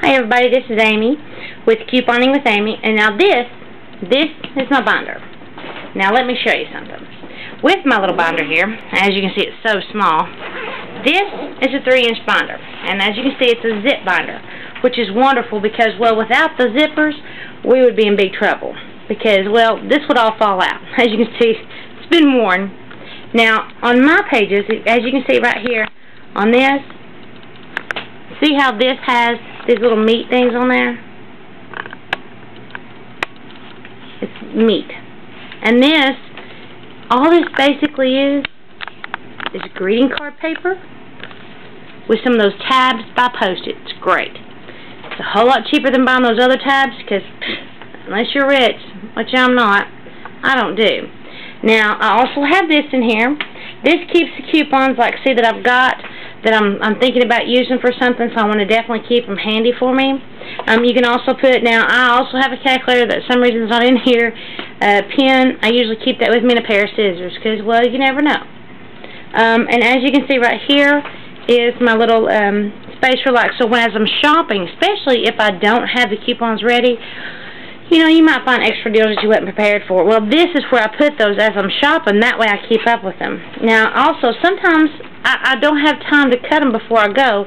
Hi everybody, this is Amy with Couponing with Amy, and now this is my binder. Now let me show you something. With my little binder here, as you can see it's so small, this is a 3-inch binder, and as you can see it's a zip binder, which is wonderful because, well, without the zippers we would be in big trouble because, well, this would all fall out. As you can see, it's been worn. Now on my pages, as you can see right here on this, see how this has these little meat things on there? It's meat. And this, all this basically is greeting card paper with some of those tabs by Post-it. It's great. It's a whole lot cheaper than buying those other tabs because unless you're rich, which I'm not, I don't do. Now, I also have this in here. This keeps the coupons, like, see, that I've got that I'm thinking about using for something, so I want to definitely keep them handy for me. You can also put, now I also have a calculator that for some reason is not in here, a pen. I usually keep that with me, and a pair of scissors because, well, you never know. And as you can see right here is my little space relax. So as I'm shopping, especially if I don't have the coupons ready, you know, you might find extra deals that you wasn't prepared for. Well, this is where I put those as I'm shopping. That way I keep up with them. Now, also, sometimes I don't have time to cut them before I go,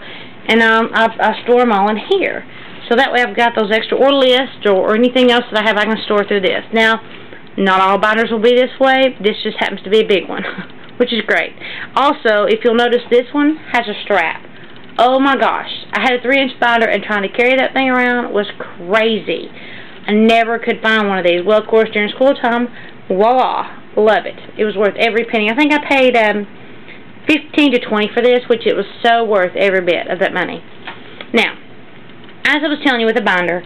and I store them all in here. So that way I've got those extra order lists or anything else that I have I can store through this. Now, not all binders will be this way. This just happens to be a big one, which is great. Also, if you'll notice, this one has a strap. Oh my gosh. I had a 3-inch binder, and trying to carry that thing around was crazy. I never could find one of these. Well, of course, during school time, voila, love it. It was worth every penny. I think I paid $15 to $20 for this, which it was so worth every bit of that money. Now, as I was telling you with the binder,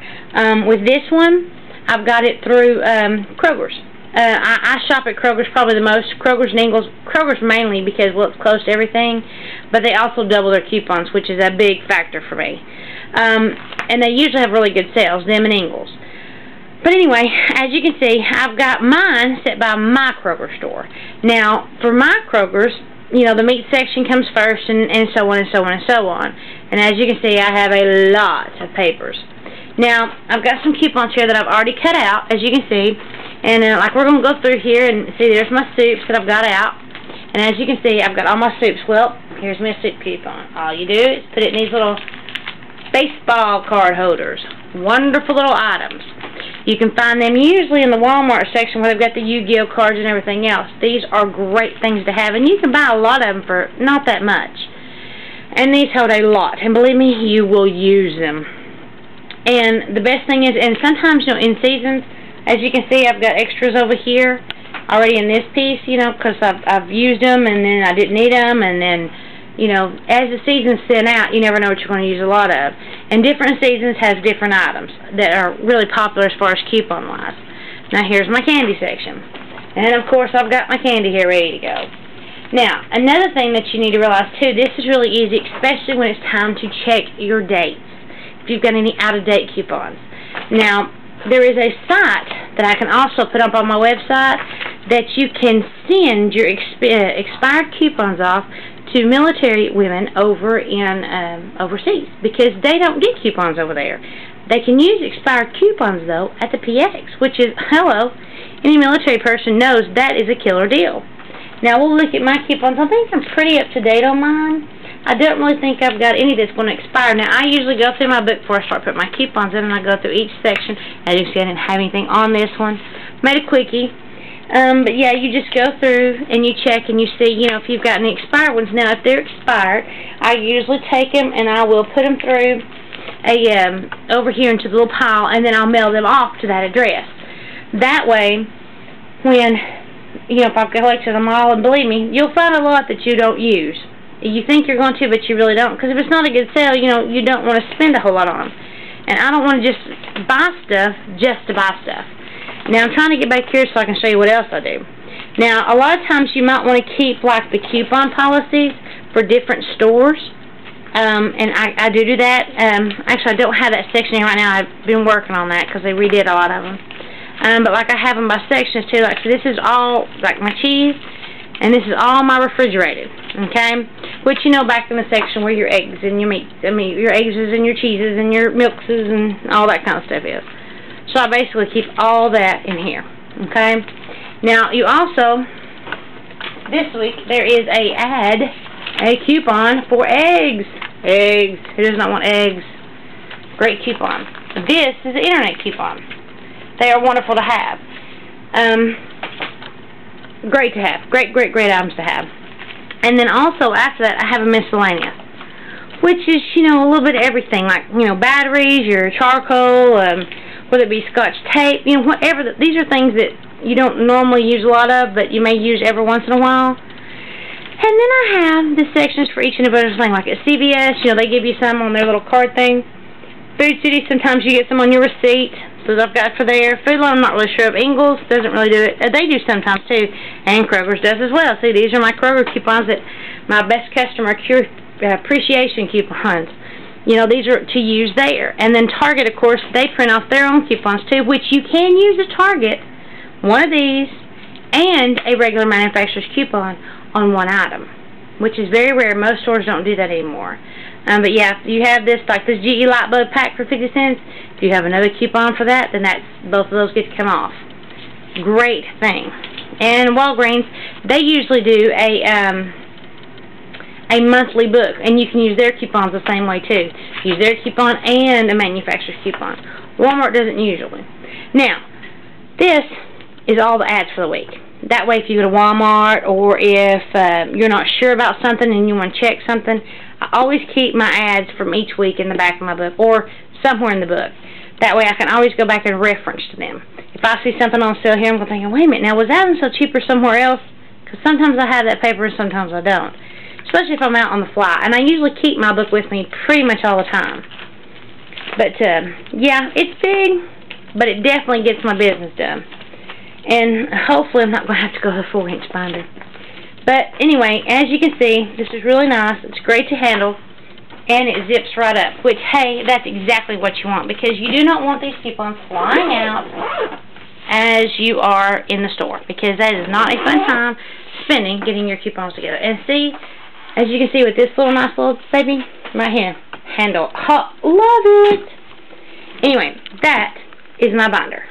with this one, I've got it through Kroger's. I shop at Kroger's probably the most. Kroger's and Ingles. Kroger's mainly because, well, it's close to everything, but they also double their coupons, which is a big factor for me. And they usually have really good sales, them and Ingles. But anyway, as you can see, I've got mine set by my Kroger store. Now, for my Kroger's, you know, the meat section comes first, and so on and so on and so on. And as you can see, I have a lot of papers. Now, I've got some coupons here that I've already cut out, as you can see. And like, we're going to go through here and see, there's my soups that I've got out. And as you can see, I've got all my soups. Well, here's my soup coupon. All you do is put it in these little baseball card holders. Wonderful little items. You can find them usually in the Walmart section where they've got the Yu-Gi-Oh cards and everything else. These are great things to have, and you can buy a lot of them for not that much. And these hold a lot, and believe me, you will use them. And the best thing is, and sometimes, you know, in seasons, as you can see, I've got extras over here already in this piece, you know, because I've used them, and then I didn't need them, and then, you know, as the seasons thin out, you never know what you're going to use a lot of. And different seasons has different items that are really popular as far as coupon-wise. Now, here's my candy section. And, of course, I've got my candy here ready to go. Now, another thing that you need to realize, too, this is really easy, especially when it's time to check your dates, if you've got any out-of-date coupons. Now, there is a site that I can also put up on my website that you can send your expired coupons off to military women over in overseas, because they don't get coupons over there. They can use expired coupons, though, at the PX, which is, hello, any military person knows that is a killer deal. Now, we'll look at my coupons. I think I'm pretty up to date on mine. I don't really think I've got any that's going to expire. Now, I usually go through my book before I start putting my coupons in, and I go through each section. As you can see, I didn't have anything on this one. Made a quickie. But yeah, you just go through and you check and you see, you know, if you've got any expired ones. Now, if they're expired, I usually take them and I will put them through over here into the little pile, and then I'll mail them off to that address. That way, when, you know, if I've collected them all, and believe me, you'll find a lot that you don't use. You think you're going to, but you really don't. Because if it's not a good sale, you know, you don't want to spend a whole lot on them. And I don't want to just buy stuff just to buy stuff. Now, I'm trying to get back here so I can show you what else I do. Now, a lot of times you might want to keep, like, the coupon policies for different stores. And I do that. Actually, I don't have that section here right now. I've been working on that because they redid a lot of them. But, like, I have them by sections, too. Like, so this is all, like, my cheese. And this is all my refrigerated, okay? Which, you know, back in the section where your eggs and your meats, your eggs and your cheeses and your milkses and all that kind of stuff is. So I basically keep all that in here, okay? Now, you also, this week, there is a coupon for eggs. Eggs. Who does not want eggs? Great coupon. This is an internet coupon. They are wonderful to have. Great to have. Great items to have. And then also, after that, I have a miscellaneous, which is, you know, a little bit of everything, like, you know, batteries, your charcoal, whether it be Scotch tape, you know, whatever. These are things that you don't normally use a lot of, but you may use every once in a while. And then I have the sections for each and every thing, like at CVS, you know, they give you some on their little card thing. Food City, sometimes you get some on your receipt, so I've got for there. Food Line, I'm not really sure of. Ingles doesn't really do it. They do sometimes too, and Kroger's does as well. See, these are my Kroger coupons, that my best customer appreciation coupons. You know, these are to use there. And then Target, of course, they print off their own coupons too, which you can use at Target, one of these, and a regular manufacturer's coupon on one item, which is very rare. Most stores don't do that anymore. But yeah, if you have this, like this GE light bulb pack for 50 cents, if you have another coupon for that, then both of those get to come off. Great thing. And Walgreens, they usually do a monthly book, and you can use their coupons the same way too. Use their coupon and a manufacturer's coupon. Walmart doesn't usually. Now, this is all the ads for the week. That way, if you go to Walmart, or if you're not sure about something and you want to check something, I always keep my ads from each week in the back of my book, or somewhere in the book. That way I can always go back and reference to them. If I see something on sale here, I'm going to think, wait a minute, now was that on sale cheaper somewhere else? Because sometimes I have that paper and sometimes I don't. Especially if I'm out on the fly. And I usually keep my book with me pretty much all the time. But, yeah, it's big, but it definitely gets my business done. And hopefully I'm not going to have to go to a 4-inch binder. But anyway, as you can see, this is really nice. It's great to handle, and it zips right up. Which, hey, that's exactly what you want, because you do not want these coupons flying out as you are in the store, because that is not a fun time spending getting your coupons together. And see, as you can see with this little nice little baby right here, handle. Oh, love it. Anyway, that is my binder.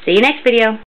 See you next video.